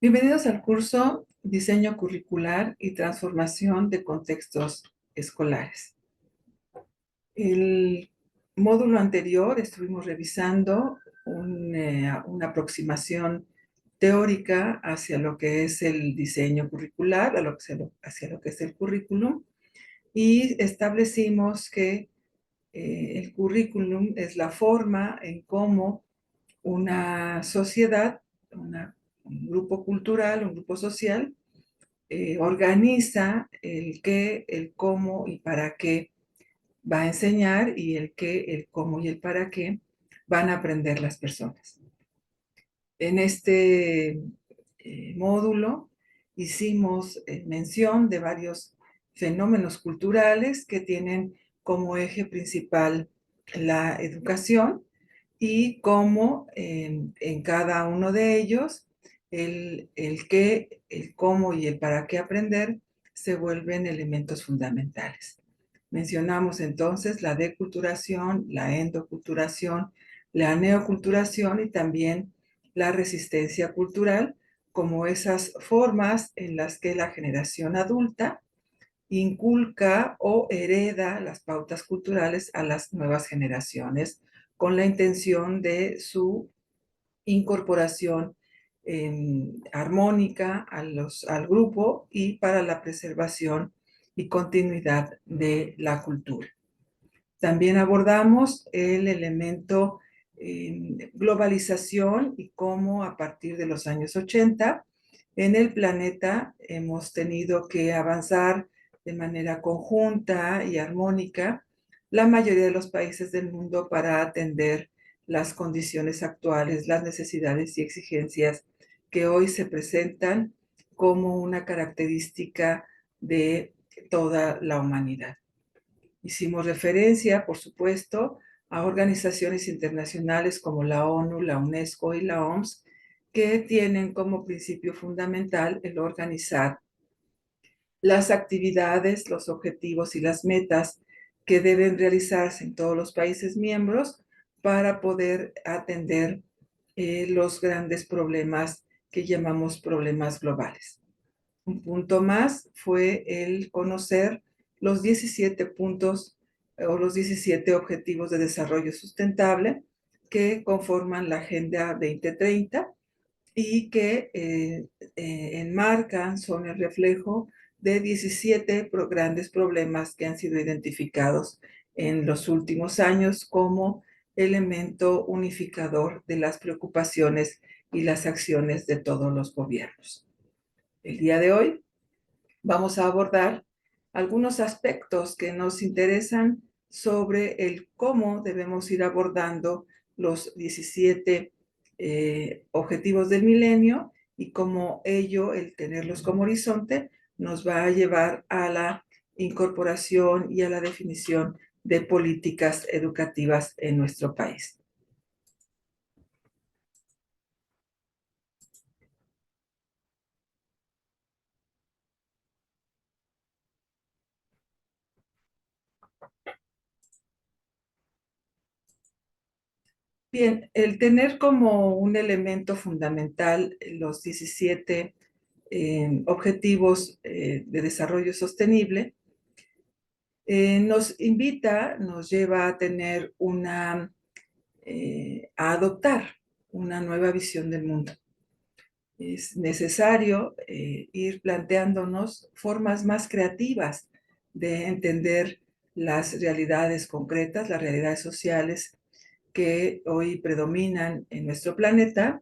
Bienvenidos al curso Diseño Curricular y Transformación de Contextos Escolares. El módulo anterior estuvimos revisando una aproximación teórica hacia lo que es el diseño curricular, hacia lo que es el currículum, y establecimos que el currículum es la forma en cómo una sociedad, un grupo cultural, un grupo social, organiza el qué, el cómo y para qué va a enseñar, y el qué, el cómo y el para qué van a aprender las personas. En este módulo hicimos mención de varios fenómenos culturales que tienen como eje principal la educación, y cómo en cada uno de ellos el qué, el cómo y el para qué aprender se vuelven elementos fundamentales. Mencionamos entonces la deculturación, la endoculturación, la neoculturación y también la resistencia cultural como esas formas en las que la generación adulta inculca o hereda las pautas culturales a las nuevas generaciones con la intención de su incorporación armónica al grupo y para la preservación y continuidad de la cultura. También abordamos el elemento globalización y cómo a partir de los años 80 en el planeta hemos tenido que avanzar de manera conjunta y armónica la mayoría de los países del mundo para atender las condiciones actuales, las necesidades y exigencias que hoy se presentan como una característica de toda la humanidad. Hicimos referencia, por supuesto, a organizaciones internacionales como la ONU, la UNESCO y la OMS, que tienen como principio fundamental el organizar las actividades, los objetivos y las metas que deben realizarse en todos los países miembros para poder atender los grandes problemas que llamamos problemas globales. Un punto más fue el conocer los 17 puntos o los 17 objetivos de desarrollo sustentable que conforman la Agenda 2030 y que enmarcan, son el reflejo de 17 grandes problemas que han sido identificados en los últimos años como elemento unificador de las preocupaciones y las acciones de todos los gobiernos. El día de hoy vamos a abordar algunos aspectos que nos interesan sobre el cómo debemos ir abordando los 17 objetivos del milenio y cómo ello, el tenerlos como horizonte, nos va a llevar a la incorporación y a la definición de políticas educativas en nuestro país. Bien, el tener como un elemento fundamental los 17 objetivos de desarrollo sostenible nos invita, nos lleva a tener a adoptar una nueva visión del mundo. Es necesario ir planteándonos formas más creativas de entender las realidades concretas, las realidades sociales que hoy predominan en nuestro planeta,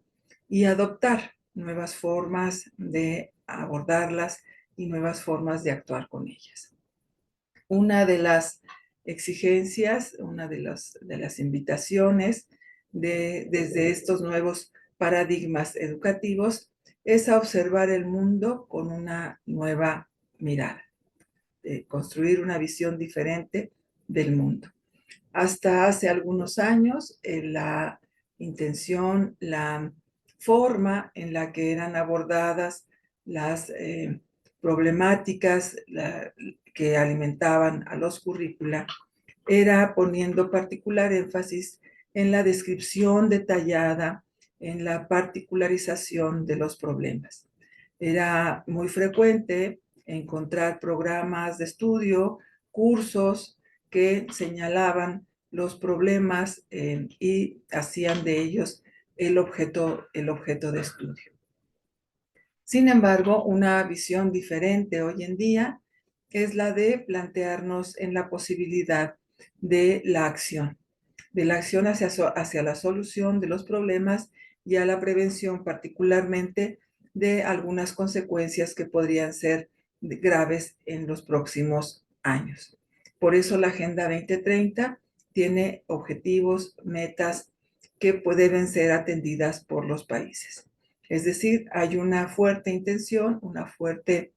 y adoptar nuevas formas de abordarlas y nuevas formas de actuar con ellas. Una de las exigencias, una de las invitaciones desde estos nuevos paradigmas educativos es a observar el mundo con una nueva mirada, de construir una visión diferente del mundo. Hasta hace algunos años, la intención, la forma en la que eran abordadas las problemáticas que alimentaban a los currícula era poniendo particular énfasis en la descripción detallada, en la particularización de los problemas. Era muy frecuente encontrar programas de estudio, cursos que señalaban los problemas y hacían de ellos el objeto de estudio. Sin embargo, una visión diferente hoy en día es la de plantearnos en la posibilidad de la acción hacia la solución de los problemas y a la prevención, particularmente de algunas consecuencias que podrían ser graves en los próximos años. Por eso la Agenda 2030 tiene objetivos, metas que deben ser atendidas por los países. Es decir, hay una fuerte intención, una fuerte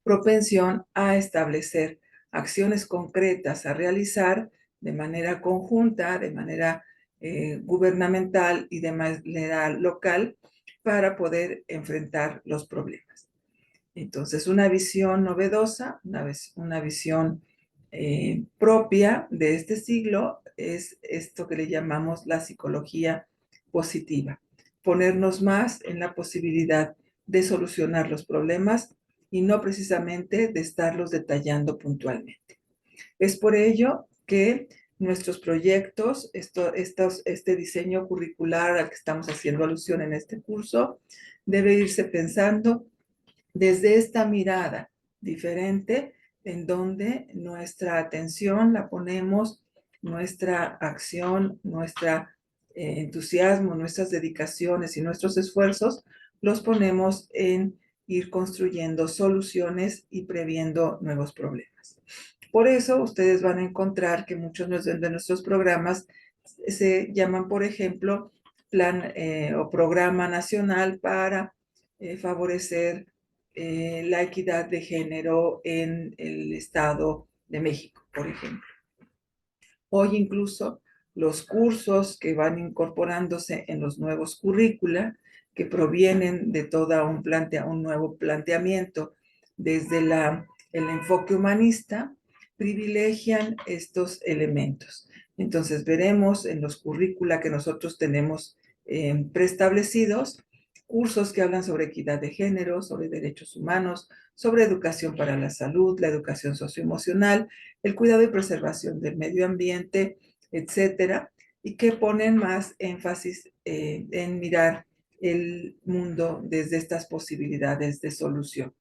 propensión a establecer acciones concretas a realizar de manera conjunta, de manera gubernamental y de manera local para poder enfrentar los problemas. Entonces, una visión novedosa, una visión propia de este siglo es esto que le llamamos la psicología positiva. Ponernos más en la posibilidad de solucionar los problemas y no precisamente de estarlos detallando puntualmente. Es por ello que nuestros proyectos, este diseño curricular al que estamos haciendo alusión en este curso, debe irse pensando desde esta mirada diferente en donde nuestra atención la ponemos, nuestra acción, nuestro entusiasmo, nuestras dedicaciones y nuestros esfuerzos los ponemos en ir construyendo soluciones y previendo nuevos problemas. Por eso ustedes van a encontrar que muchos de nuestros programas se llaman, por ejemplo, Plan o Programa Nacional para favorecer la equidad de género en el Estado de México, por ejemplo. Hoy incluso los cursos que van incorporándose en los nuevos currícula, que provienen de todo un nuevo planteamiento desde el enfoque humanista, privilegian estos elementos. Entonces veremos en los currícula que nosotros tenemos preestablecidos cursos que hablan sobre equidad de género, sobre derechos humanos, sobre educación para la salud, la educación socioemocional, el cuidado y preservación del medio ambiente, etcétera, y que ponen más énfasis en mirar el mundo desde estas posibilidades de solución.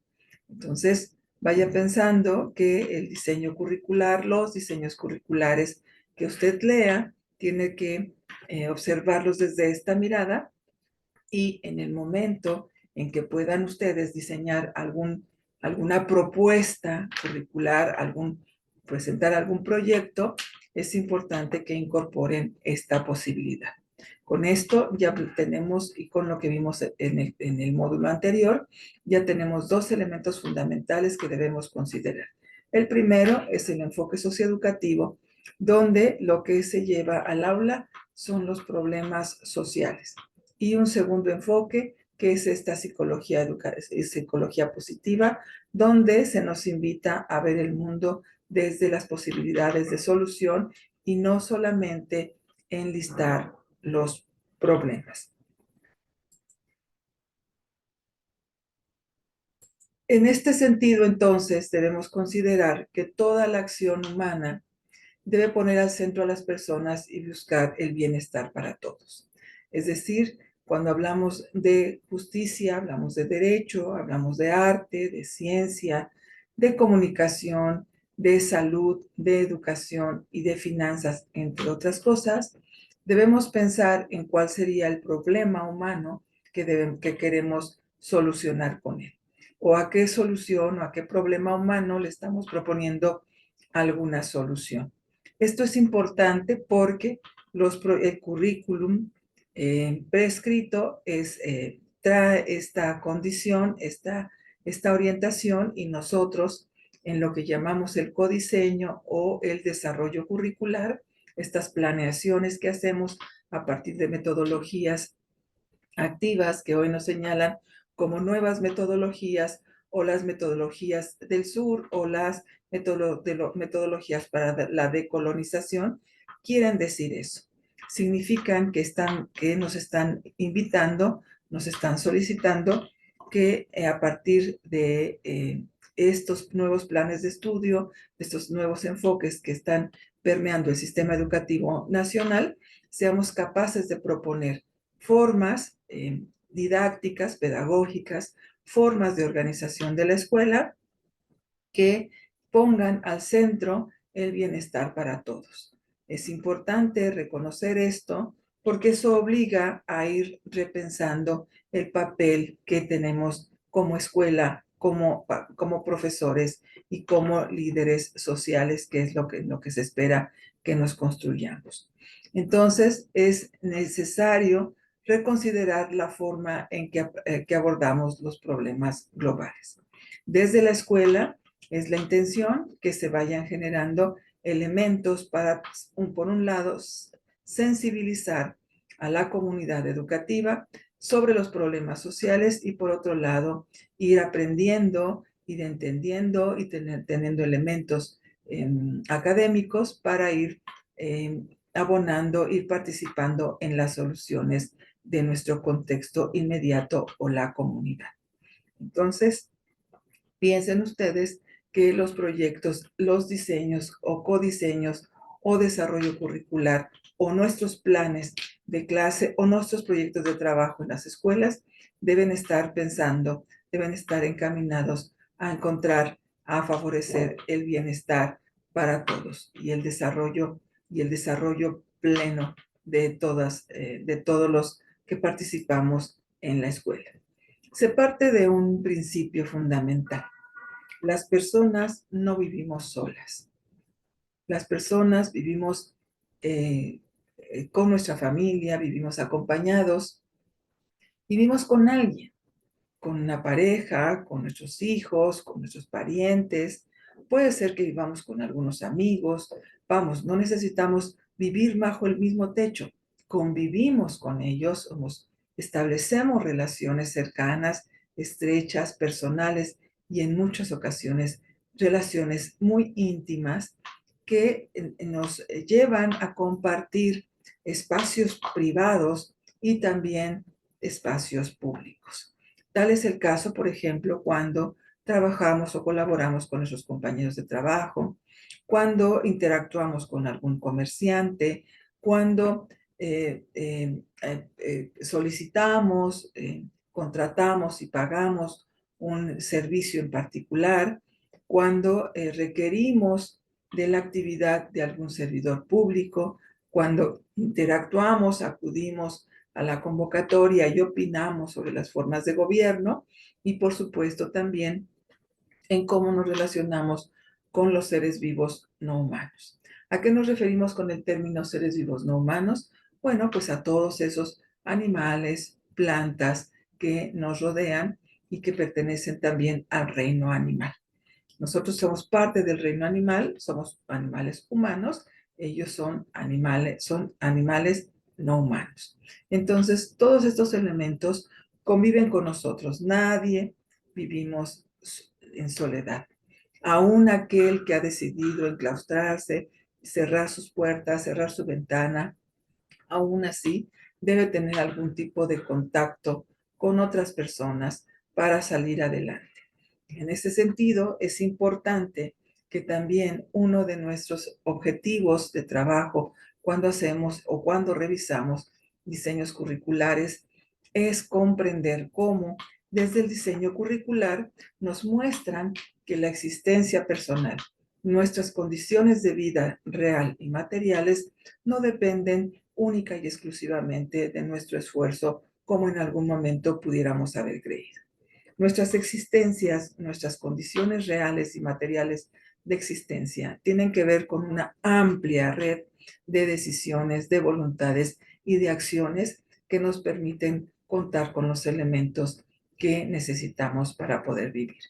Entonces, vaya pensando que el diseño curricular, los diseños curriculares que usted lea, tiene que observarlos desde esta mirada y en el momento en que puedan ustedes diseñar alguna propuesta curricular, presentar algún proyecto, es importante que incorporen esta posibilidad. Con esto ya tenemos, y con lo que vimos en el módulo anterior, ya tenemos dos elementos fundamentales que debemos considerar. El primero es el enfoque socioeducativo, donde lo que se lleva al aula son los problemas sociales. Y un segundo enfoque, que es esta psicología positiva, donde se nos invita a ver el mundo desde las posibilidades de solución y no solamente enlistar los problemas. En este sentido, entonces, debemos considerar que toda la acción humana debe poner al centro a las personas y buscar el bienestar para todos. Es decir, cuando hablamos de justicia, hablamos de derecho, hablamos de arte, de ciencia, de comunicación, de salud, de educación y de finanzas, entre otras cosas, debemos pensar en cuál sería el problema humano que queremos solucionar con él. O a qué solución o a qué problema humano le estamos proponiendo alguna solución. Esto es importante porque el currículum prescrito trae esta condición, esta orientación, y nosotros en lo que llamamos el codiseño o el desarrollo curricular, estas planeaciones que hacemos a partir de metodologías activas que hoy nos señalan como nuevas metodologías o las metodologías del sur o las metodologías para la decolonización, quieren decir eso. Significan que nos están invitando, nos están solicitando que a partir de estos nuevos planes de estudio, de estos nuevos enfoques que están permeando el sistema educativo nacional, seamos capaces de proponer formas didácticas, pedagógicas, formas de organización de la escuela que pongan al centro el bienestar para todos. Es importante reconocer esto porque eso obliga a ir repensando el papel que tenemos como escuela, como profesores y como líderes sociales, que es lo que se espera que nos construyamos. Entonces, es necesario reconsiderar la forma en que abordamos los problemas globales. Desde la escuela, es la intención que se vayan generando elementos para, por un lado, sensibilizar a la comunidad educativa sobre los problemas sociales y por otro lado, ir aprendiendo, ir entendiendo y teniendo elementos académicos para ir abonando, ir participando en las soluciones de nuestro contexto inmediato o la comunidad. Entonces, piensen ustedes que los proyectos, los diseños o codiseños o desarrollo curricular o nuestros planes de clase o nuestros proyectos de trabajo en las escuelas deben estar pensando, deben estar encaminados a encontrar, a favorecer el bienestar para todos y el desarrollo pleno de todos los que participamos en la escuela. Se parte de un principio fundamental. Las personas no vivimos solas. Las personas vivimos con nuestra familia, vivimos acompañados, vivimos con alguien, con una pareja, con nuestros hijos, con nuestros parientes. Puede ser que vivamos con algunos amigos. Vamos, no necesitamos vivir bajo el mismo techo. Convivimos con ellos, establecemos relaciones cercanas, estrechas, personales y en muchas ocasiones relaciones muy íntimas que nos llevan a compartir espacios privados y también espacios públicos. Tal es el caso, por ejemplo, cuando trabajamos o colaboramos con nuestros compañeros de trabajo, cuando interactuamos con algún comerciante, cuando solicitamos, contratamos y pagamos un servicio en particular, cuando requerimos de la actividad de algún servidor público, cuando interactuamos, acudimos a la convocatoria y opinamos sobre las formas de gobierno y por supuesto también en cómo nos relacionamos con los seres vivos no humanos. ¿A qué nos referimos con el término seres vivos no humanos? Bueno, pues a todos esos animales, plantas que nos rodean y que pertenecen también al reino animal. Nosotros somos parte del reino animal, somos animales humanos, ellos son animales no humanos. Entonces, todos estos elementos conviven con nosotros. Nadie vivimos en soledad. Aún aquel que ha decidido enclaustrarse, cerrar sus puertas, cerrar su ventana, aún así debe tener algún tipo de contacto con otras personas para salir adelante. En ese sentido, es importante que también uno de nuestros objetivos de trabajo cuando hacemos o cuando revisamos diseños curriculares es comprender cómo desde el diseño curricular nos muestran que la existencia personal, nuestras condiciones de vida real y materiales no dependen única y exclusivamente de nuestro esfuerzo como en algún momento pudiéramos haber creído. Nuestras existencias, nuestras condiciones reales y materiales de existencia tienen que ver con una amplia red de decisiones, de voluntades y de acciones que nos permiten contar con los elementos que necesitamos para poder vivir.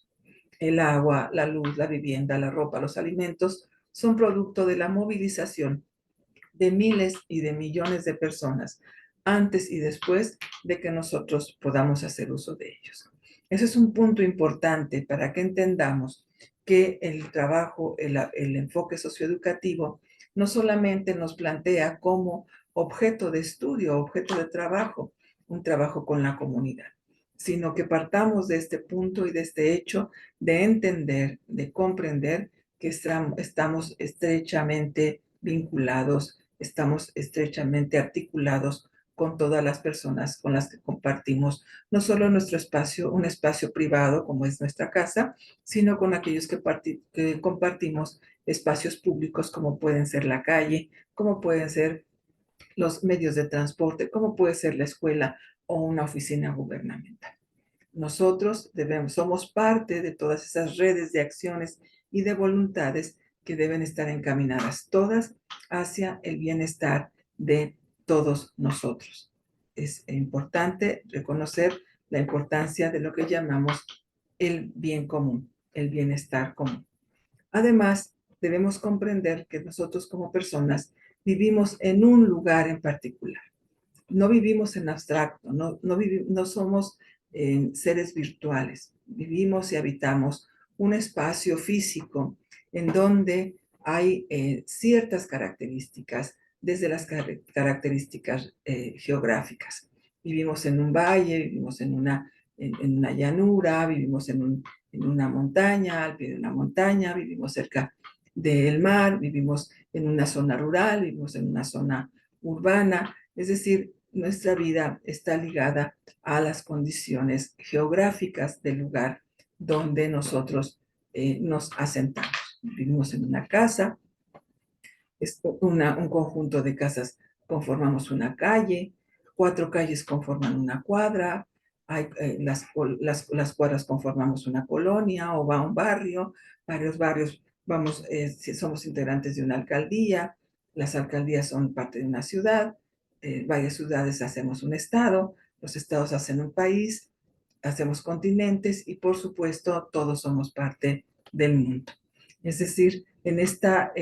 El agua, la luz, la vivienda, la ropa, los alimentos son producto de la movilización de miles y de millones de personas antes y después de que nosotros podamos hacer uso de ellos. Ese es un punto importante para que entendamos que el trabajo, el enfoque socioeducativo, no solamente nos plantea como objeto de estudio, objeto de trabajo, un trabajo con la comunidad, sino que partamos de este punto y de este hecho de entender, de comprender que estamos estrechamente vinculados, estamos estrechamente articulados con todas las personas con las que compartimos no solo nuestro espacio, un espacio privado como es nuestra casa, sino con aquellos que compartimos espacios públicos como pueden ser la calle, como pueden ser los medios de transporte, como puede ser la escuela o una oficina gubernamental. Nosotros somos parte de todas esas redes de acciones y de voluntades que deben estar encaminadas todas hacia el bienestar de todos nosotros. Es importante reconocer la importancia de lo que llamamos el bien común, el bienestar común. Además, debemos comprender que nosotros como personas vivimos en un lugar en particular. No vivimos en abstracto, no somos seres virtuales. Vivimos y habitamos un espacio físico en donde hay ciertas características, desde las características geográficas. Vivimos en un valle, vivimos en una llanura, vivimos en una montaña, al pie de una montaña, vivimos cerca del mar, vivimos en una zona rural, vivimos en una zona urbana. Es decir, nuestra vida está ligada a las condiciones geográficas del lugar donde nosotros nos asentamos. Vivimos en una casa, un conjunto de casas conformamos una calle, 4 calles conforman una cuadra, las cuadras conformamos una colonia o va un barrio, varios barrios, si somos integrantes de una alcaldía, las alcaldías son parte de una ciudad, varias ciudades hacemos un estado, los estados hacen un país, hacemos continentes y por supuesto todos somos parte del mundo. Es decir, en esta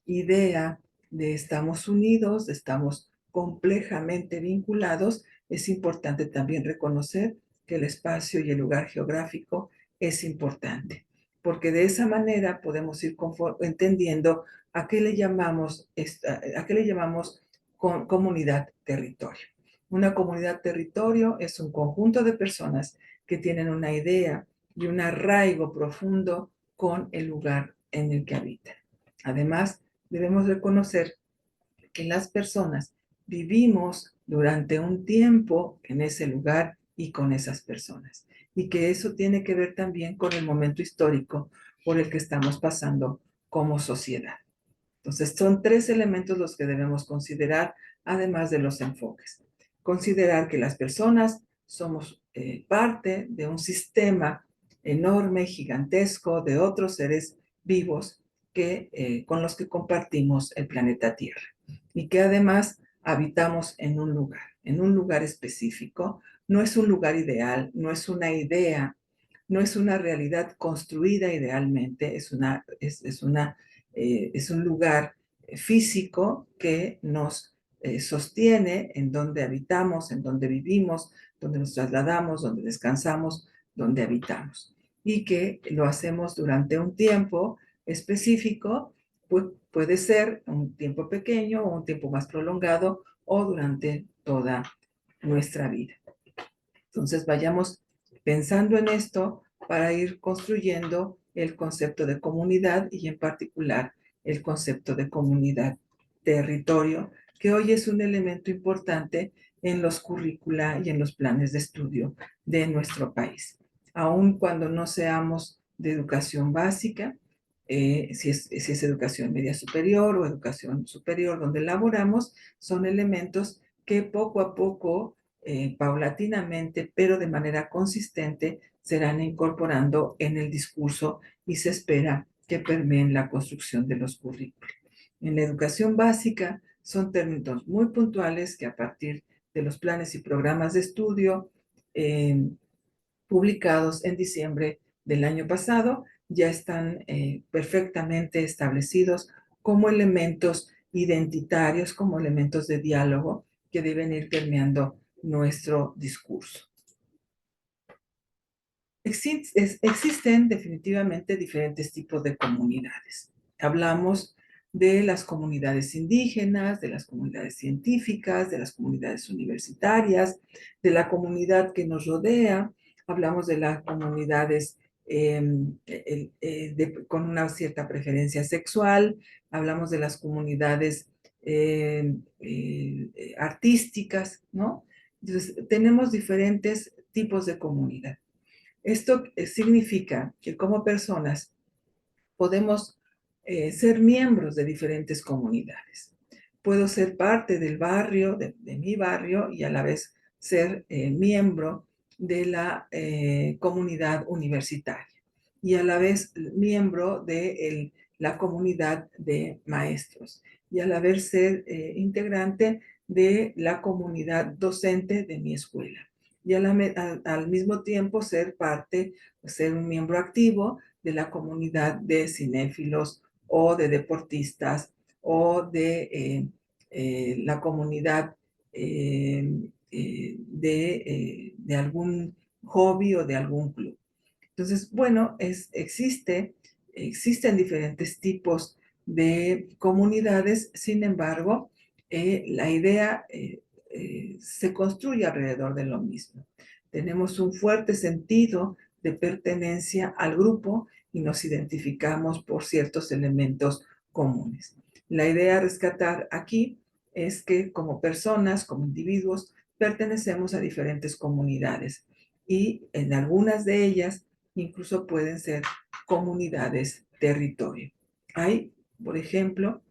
idea de estamos unidos, estamos complejamente vinculados, es importante también reconocer que el espacio y el lugar geográfico es importante, porque de esa manera podemos ir entendiendo a qué le llamamos comunidad territorio. Una comunidad territorio es un conjunto de personas que tienen una idea y un arraigo profundo con el lugar en el que habitan. Además, debemos reconocer que las personas vivimos durante un tiempo en ese lugar y con esas personas. Y que eso tiene que ver también con el momento histórico por el que estamos pasando como sociedad. Entonces, son 3 elementos los que debemos considerar, además de los enfoques. Considerar que las personas somos parte de un sistema enorme, gigantesco, de otros seres vivos con los que compartimos el planeta Tierra. Y que además habitamos en un lugar específico. No es un lugar ideal, no es una idea, no es una realidad construida idealmente, es un lugar físico que nos sostiene en donde habitamos, en donde vivimos, donde nos trasladamos, donde descansamos, donde habitamos. Y que lo hacemos durante un tiempo específico, puede ser un tiempo pequeño o un tiempo más prolongado o durante toda nuestra vida. Entonces vayamos pensando en esto para ir construyendo el concepto de comunidad y en particular el concepto de comunidad territorio, que hoy es un elemento importante en los currícula y en los planes de estudio de nuestro país. Aun cuando no seamos de educación básica, si es educación media superior o educación superior donde laboramos, son elementos que poco a poco paulatinamente, pero de manera consistente, serán incorporando en el discurso y se espera que permeen la construcción de los currículos. En la educación básica son términos muy puntuales que a partir de los planes y programas de estudio publicados en diciembre del año pasado ya están perfectamente establecidos como elementos identitarios, como elementos de diálogo que deben ir permeando nuestro discurso. Existen definitivamente diferentes tipos de comunidades. Hablamos de las comunidades indígenas, de las comunidades científicas, de las comunidades universitarias, de la comunidad que nos rodea. Hablamos de las comunidades con una cierta preferencia sexual, hablamos de las comunidades artísticas, ¿no? Entonces, tenemos diferentes tipos de comunidad. Esto significa que como personas podemos ser miembros de diferentes comunidades. Puedo ser parte del barrio, de mi barrio, y a la vez ser miembro de la comunidad universitaria y a la vez miembro de la comunidad de maestros y a la vez ser integrante de la comunidad docente de mi escuela y al mismo tiempo ser parte, ser un miembro activo de la comunidad de cinéfilos o de deportistas o de la comunidad de algún hobby o de algún club. Entonces, bueno, existen diferentes tipos de comunidades, sin embargo, la idea se construye alrededor de lo mismo. Tenemos un fuerte sentido de pertenencia al grupo y nos identificamos por ciertos elementos comunes. La idea a rescatar aquí es que como personas, como individuos, pertenecemos a diferentes comunidades y en algunas de ellas incluso pueden ser comunidades territorio. Hay, por ejemplo,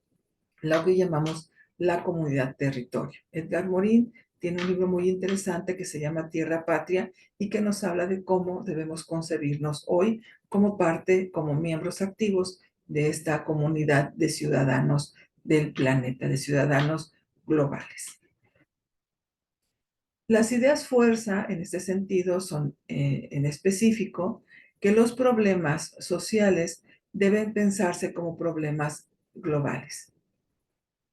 lo que llamamos la comunidad territorio. Edgar Morin tiene un libro muy interesante que se llama Tierra Patria y que nos habla de cómo debemos concebirnos hoy como parte, como miembros activos de esta comunidad de ciudadanos del planeta, de ciudadanos globales. Las ideas fuerza en este sentido son, en específico, que los problemas sociales deben pensarse como problemas globales.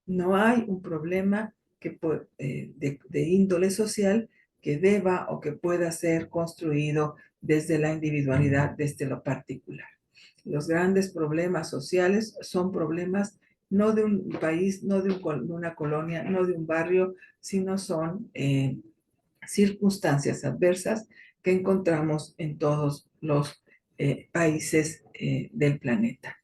No hay un problema de índole social que deba o que pueda ser construido desde la individualidad, desde lo particular. Los grandes problemas sociales son problemas no de un país, no de una colonia, no de un barrio, sino son circunstancias adversas que encontramos en todos los países del planeta.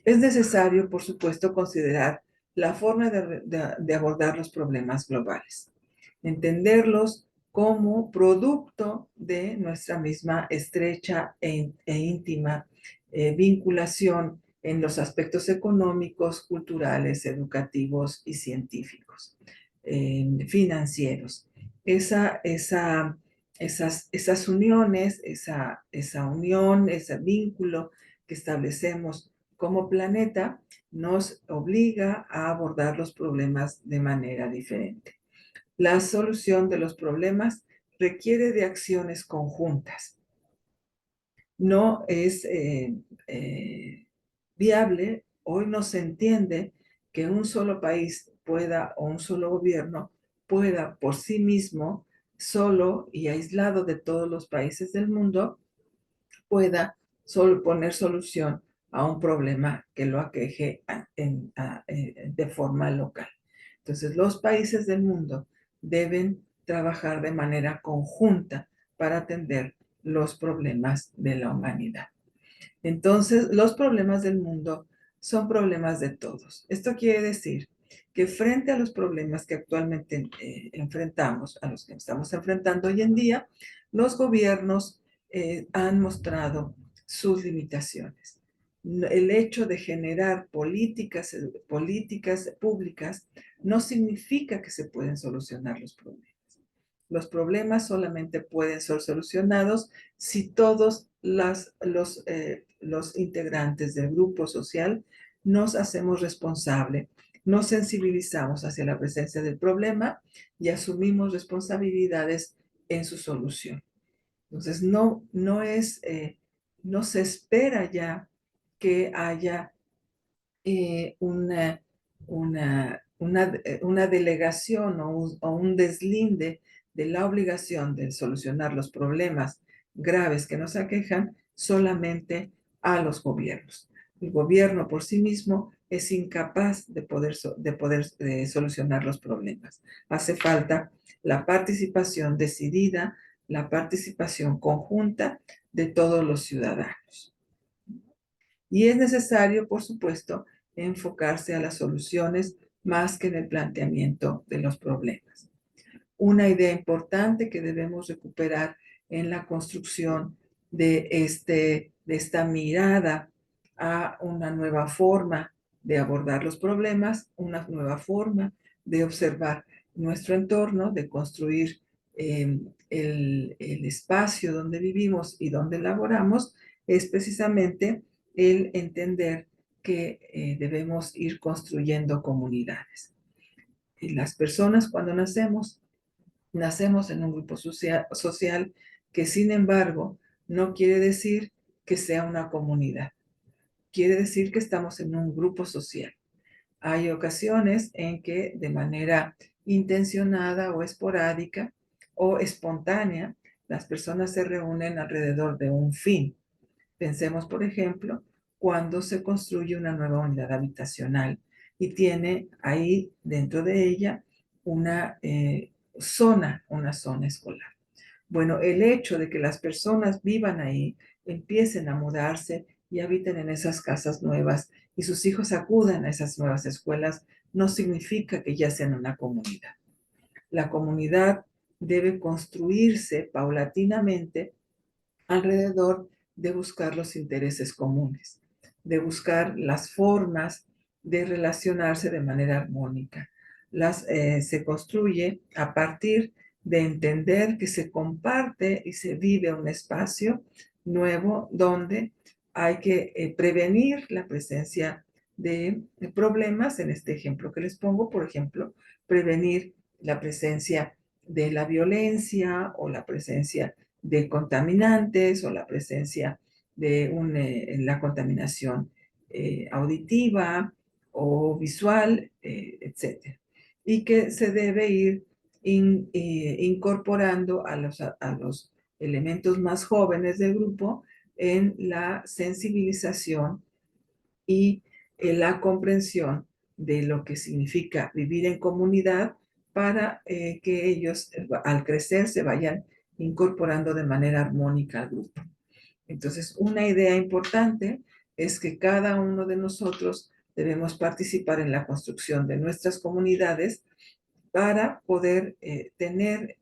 Es necesario, por supuesto, considerar la forma de abordar los problemas globales, entenderlos como producto de nuestra misma estrecha íntima vinculación en los aspectos económicos, culturales, educativos y científicos, financieros. Esas uniones, esa unión, ese vínculo que establecemos como planeta nos obliga a abordar los problemas de manera diferente. La solución de los problemas requiere de acciones conjuntas. No es viable, hoy no se entiende que un solo país pueda o un solo gobierno pueda por sí mismo, solo y aislado de todos los países del mundo, pueda solo poner solución a un problema que lo aqueje de forma local. Entonces, los países del mundo deben trabajar de manera conjunta para atender los problemas de la humanidad. Entonces, los problemas del mundo son problemas de todos. Esto quiere decir que frente a los problemas que actualmente enfrentamos, a los que estamos enfrentando hoy en día, los gobiernos han mostrado sus limitaciones. El hecho de generar políticas públicas no significa que se pueden solucionar los problemas. Los problemas solamente pueden ser solucionados si todos los integrantes del grupo social nos hacemos responsable, nos sensibilizamos hacia la presencia del problema y asumimos responsabilidades en su solución. Entonces, no se espera ya que haya una, una delegación o un deslinde de la obligación de solucionar los problemas graves que nos aquejan solamente a los gobiernos. El gobierno por sí mismo es incapaz de poder solucionar los problemas. Hace falta la participación decidida, la participación conjunta de todos los ciudadanos. Y es necesario, por supuesto, enfocarse a las soluciones más que en el planteamiento de los problemas. Una idea importante que debemos recuperar en la construcción de esta mirada a una nueva forma de abordar los problemas, una nueva forma de observar nuestro entorno, de construir el espacio donde vivimos y donde laboramos, es precisamente el entender que debemos ir construyendo comunidades. Y las personas cuando nacemos en un grupo social que sin embargo no quiere decir que sea una comunidad. Quiere decir que estamos en un grupo social. Hay ocasiones en que de manera intencionada o esporádica o espontánea, las personas se reúnen alrededor de un fin. Pensemos, por ejemplo, cuando se construye una nueva unidad habitacional y tiene ahí dentro de ella una zona escolar. Bueno, el hecho de que las personas vivan ahí, empiecen a mudarse y habiten en esas casas nuevas y sus hijos acudan a esas nuevas escuelas, no significa que ya sean una comunidad. La comunidad debe construirse paulatinamente alrededor de buscar los intereses comunes, de buscar las formas de relacionarse de manera armónica. Se construye a partir de entender que se comparte y se vive un espacio nuevo donde hay que prevenir la presencia de problemas. En este ejemplo que les pongo, por ejemplo, prevenir la presencia de la violencia o la presencia de contaminantes o la presencia de la contaminación auditiva o visual, etc. Y que se debe ir incorporando a los elementos más jóvenes del grupo en la sensibilización y en la comprensión de lo que significa vivir en comunidad para que ellos al crecer se vayan incorporando de manera armónica al grupo. Entonces, una idea importante es que cada uno de nosotros debemos participar en la construcción de nuestras comunidades para poder tener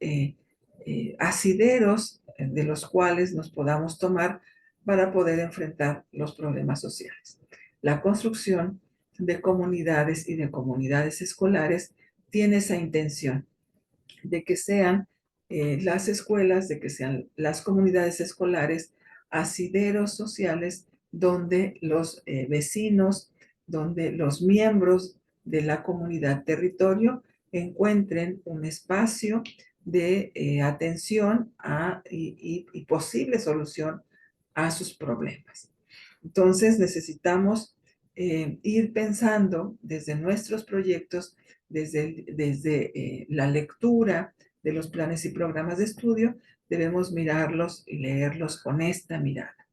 asideros de los cuales nos podamos tomar para poder enfrentar los problemas sociales. La construcción de comunidades y de comunidades escolares tiene esa intención de que sean las escuelas, de que sean las comunidades escolares, asideros sociales donde los vecinos, donde los miembros de la comunidad territorio encuentren un espacio de atención y posible solución a sus problemas. Entonces necesitamos ir pensando desde nuestros proyectos, desde la lectura de los planes y programas de estudio, debemos mirarlos y leerlos con esta mirada,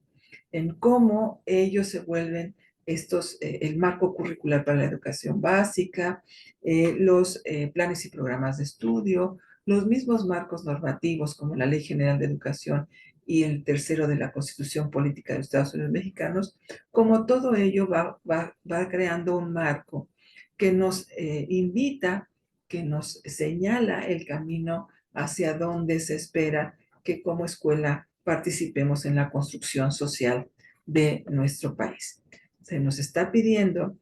en cómo ellos se vuelven el marco curricular para la educación básica, los planes y programas de estudio, los mismos marcos normativos como la Ley General de Educación y el tercero de la Constitución Política de los Estados Unidos Mexicanos, como todo ello va creando un marco que nos invita, que nos señala el camino hacia donde se espera que como escuela participemos en la construcción social de nuestro país. Se nos está pidiendo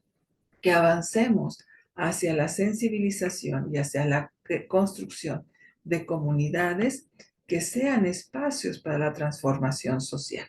que avancemos hacia la sensibilización y hacia la construcción de comunidades que sean espacios para la transformación social,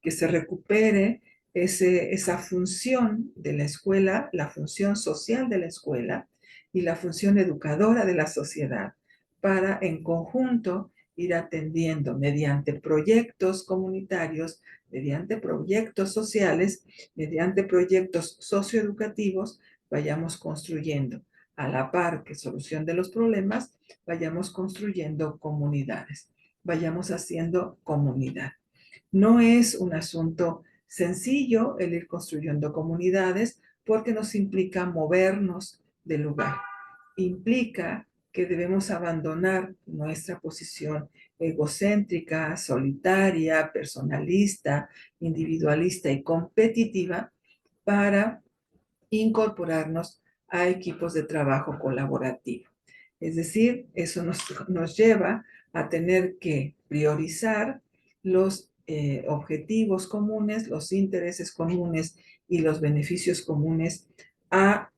que se recupere esa función de la escuela, la función social de la escuela y la función educadora de la sociedad, para en conjunto ir atendiendo mediante proyectos comunitarios, mediante proyectos sociales, mediante proyectos socioeducativos, vayamos construyendo a la par que solución de los problemas, vayamos construyendo comunidades, vayamos haciendo comunidad. No es un asunto sencillo el ir construyendo comunidades porque nos implica movernos del lugar. Implica que debemos abandonar nuestra posición egocéntrica, solitaria, personalista, individualista y competitiva para incorporarnos a equipos de trabajo colaborativo. Es decir, eso nos lleva a tener que priorizar los objetivos comunes, los intereses comunes y los beneficios comunes a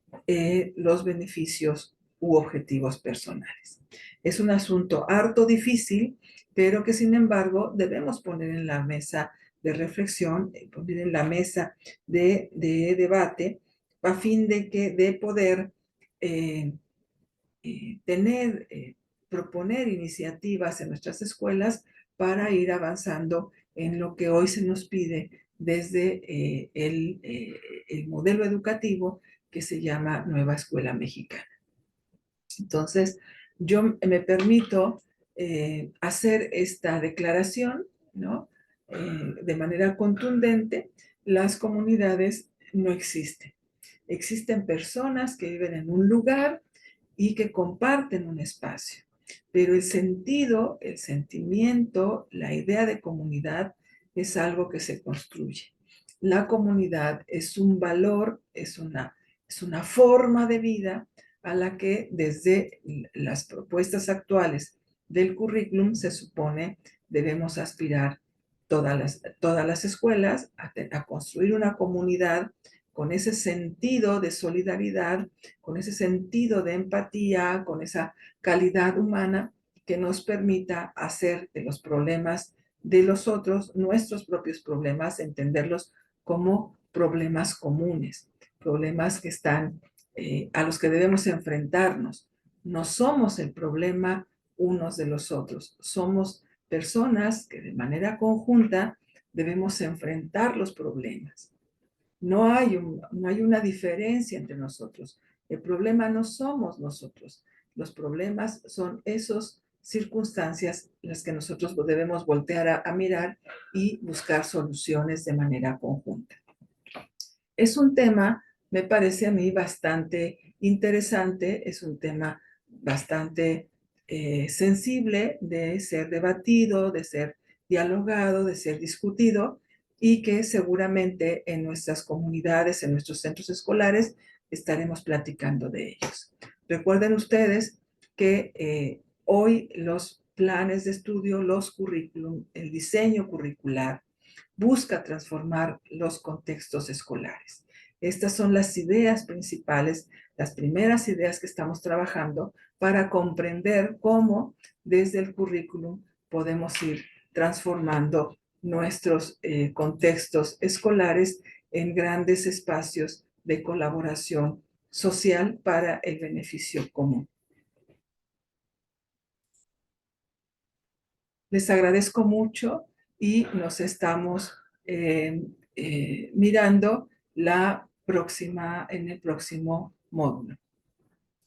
los beneficios u objetivos personales. Es un asunto harto difícil, pero que sin embargo debemos poner en la mesa de reflexión, poner en la mesa de debate, a fin de poder eh, tener, proponer iniciativas en nuestras escuelas para ir avanzando en lo que hoy se nos pide desde el modelo educativo que se llama Nueva Escuela Mexicana. Entonces, yo me permito hacer esta declaración, ¿no? De manera contundente. Las comunidades no existen. Existen personas que viven en un lugar y que comparten un espacio, pero el sentido, el sentimiento, la idea de comunidad es algo que se construye. La comunidad es un valor, es una forma de vida a la que desde las propuestas actuales del currículum se supone debemos aspirar todas las escuelas a construir una comunidad con ese sentido de solidaridad, con ese sentido de empatía, con esa calidad humana que nos permita hacer de los problemas de los otros nuestros propios problemas, entenderlos como problemas comunes, problemas que están a los que debemos enfrentarnos. No somos el problema unos de los otros, somos personas que de manera conjunta debemos enfrentar los problemas. No hay una diferencia entre nosotros. El problema no somos nosotros. Los problemas son esas circunstancias las que nosotros debemos voltear a mirar y buscar soluciones de manera conjunta. Es un tema, me parece a mí, bastante interesante, es un tema bastante sensible de ser debatido, de ser dialogado, de ser discutido y que seguramente en nuestras comunidades, en nuestros centros escolares, estaremos platicando de ellos. Recuerden ustedes que hoy los planes de estudio, los currículum, el diseño curricular, busca transformar los contextos escolares. Estas son las ideas principales, las primeras ideas que estamos trabajando para comprender cómo desde el currículum podemos ir transformando nuestros contextos escolares en grandes espacios de colaboración social para el beneficio común. Les agradezco mucho y nos estamos mirando en el próximo módulo.